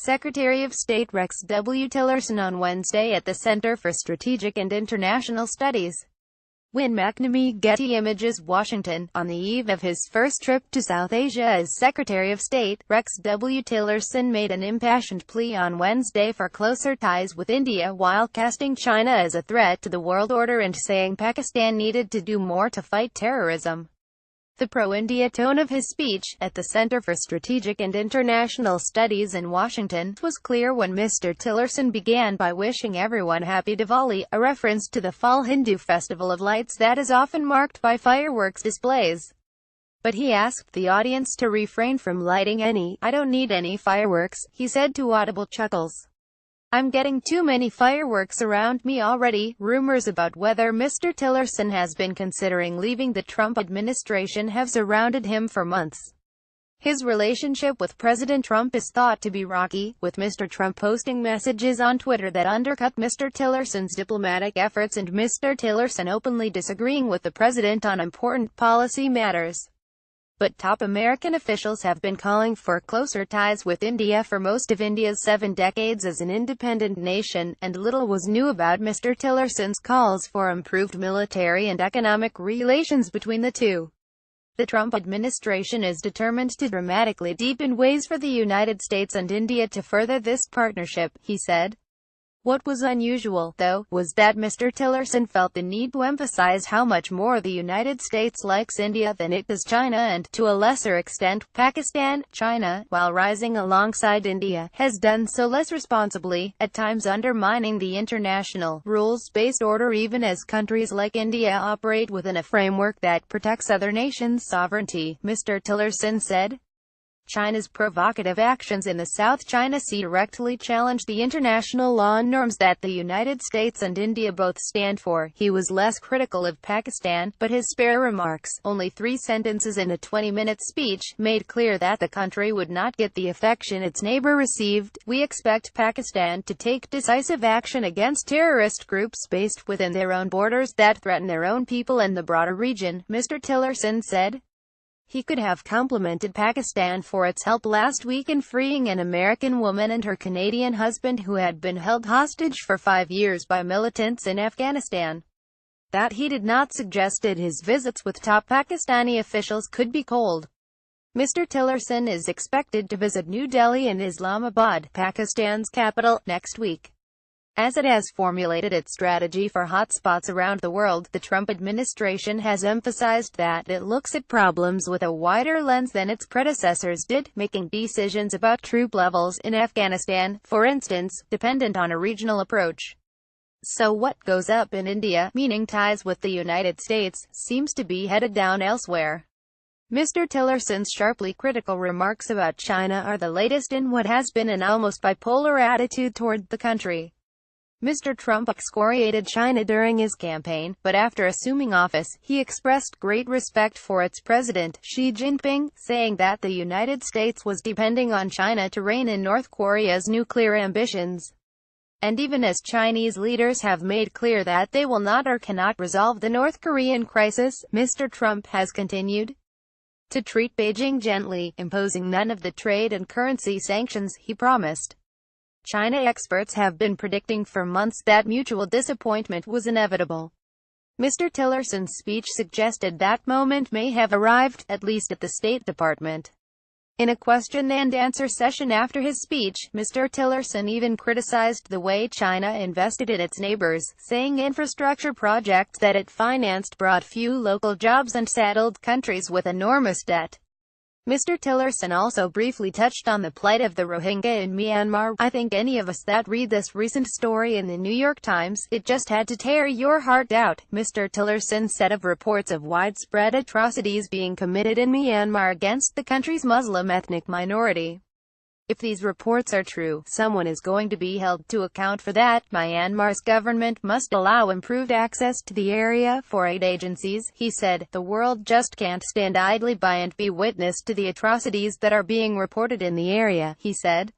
Secretary of State Rex W. Tillerson on Wednesday at the Center for Strategic and International Studies. When McnameeGetty Images, Washington. On the eve of his first trip to South Asia as Secretary of State, Rex W. Tillerson made an impassioned plea on Wednesday for closer ties with India while casting China as a threat to the world order and saying Pakistan needed to do more to fight terrorism. The pro-India tone of his speech, at the Center for Strategic and International Studies in Washington, was clear when Mr. Tillerson began by wishing everyone Happy Diwali, a reference to the fall Hindu festival of lights that is often marked by fireworks displays. But he asked the audience to refrain from lighting any. "I don't need any fireworks," he said to audible chuckles. "I'm getting too many fireworks around me already." Rumors about whether Mr. Tillerson has been considering leaving the Trump administration have surrounded him for months. His relationship with President Trump is thought to be rocky, with Mr. Trump posting messages on Twitter that undercut Mr. Tillerson's diplomatic efforts and Mr. Tillerson openly disagreeing with the president on important policy matters. But top American officials have been calling for closer ties with India for most of India's 7 decades as an independent nation, and little was new about Mr. Tillerson's calls for improved military and economic relations between the two. The Trump administration is determined to dramatically deepen ways for the United States and India to further this partnership, he said. What was unusual, though, was that Mr. Tillerson felt the need to emphasize how much more the United States likes India than it does China and, to a lesser extent, Pakistan. China, while rising alongside India, has done so less responsibly, at times undermining the international, rules-based order even as countries like India operate within a framework that protects other nations' sovereignty, Mr. Tillerson said. China's provocative actions in the South China Sea directly challenge the international law and norms that the United States and India both stand for. He was less critical of Pakistan, but his spare remarks, only 3 sentences in a 20-minute speech, made clear that the country would not get the affection its neighbor received. "We expect Pakistan to take decisive action against terrorist groups based within their own borders that threaten their own people and the broader region," Mr. Tillerson said. He could have complimented Pakistan for its help last week in freeing an American woman and her Canadian husband who had been held hostage for 5 years by militants in Afghanistan. That he did not suggested his visits with top Pakistani officials could be cold. Mr. Tillerson is expected to visit New Delhi and Islamabad, Pakistan's capital, next week. As it has formulated its strategy for hotspots around the world, the Trump administration has emphasized that it looks at problems with a wider lens than its predecessors did, making decisions about troop levels in Afghanistan, for instance, dependent on a regional approach. So what goes up in India, meaning ties with the United States, seems to be headed down elsewhere. Mr. Tillerson's sharply critical remarks about China are the latest in what has been an almost bipolar attitude toward the country. Mr. Trump excoriated China during his campaign, but after assuming office, he expressed great respect for its president, Xi Jinping, saying that the United States was depending on China to rein in North Korea's nuclear ambitions. And even as Chinese leaders have made clear that they will not or cannot resolve the North Korean crisis, Mr. Trump has continued to treat Beijing gently, imposing none of the trade and currency sanctions he promised. China experts have been predicting for months that mutual disappointment was inevitable. Mr. Tillerson's speech suggested that moment may have arrived, at least at the State Department. In a question-and-answer session after his speech, Mr. Tillerson even criticized the way China invested in its neighbors, saying infrastructure projects that it financed brought few local jobs and saddled countries with enormous debt. Mr. Tillerson also briefly touched on the plight of the Rohingya in Myanmar. "I think any of us that read this recent story in the New York Times, it just had to tear your heart out," Mr. Tillerson said of reports of widespread atrocities being committed in Myanmar against the country's Muslim ethnic minority. "If these reports are true, someone is going to be held to account for that. Myanmar's government must allow improved access to the area for aid agencies," he said. "The world just can't stand idly by and be witness to the atrocities that are being reported in the area," he said.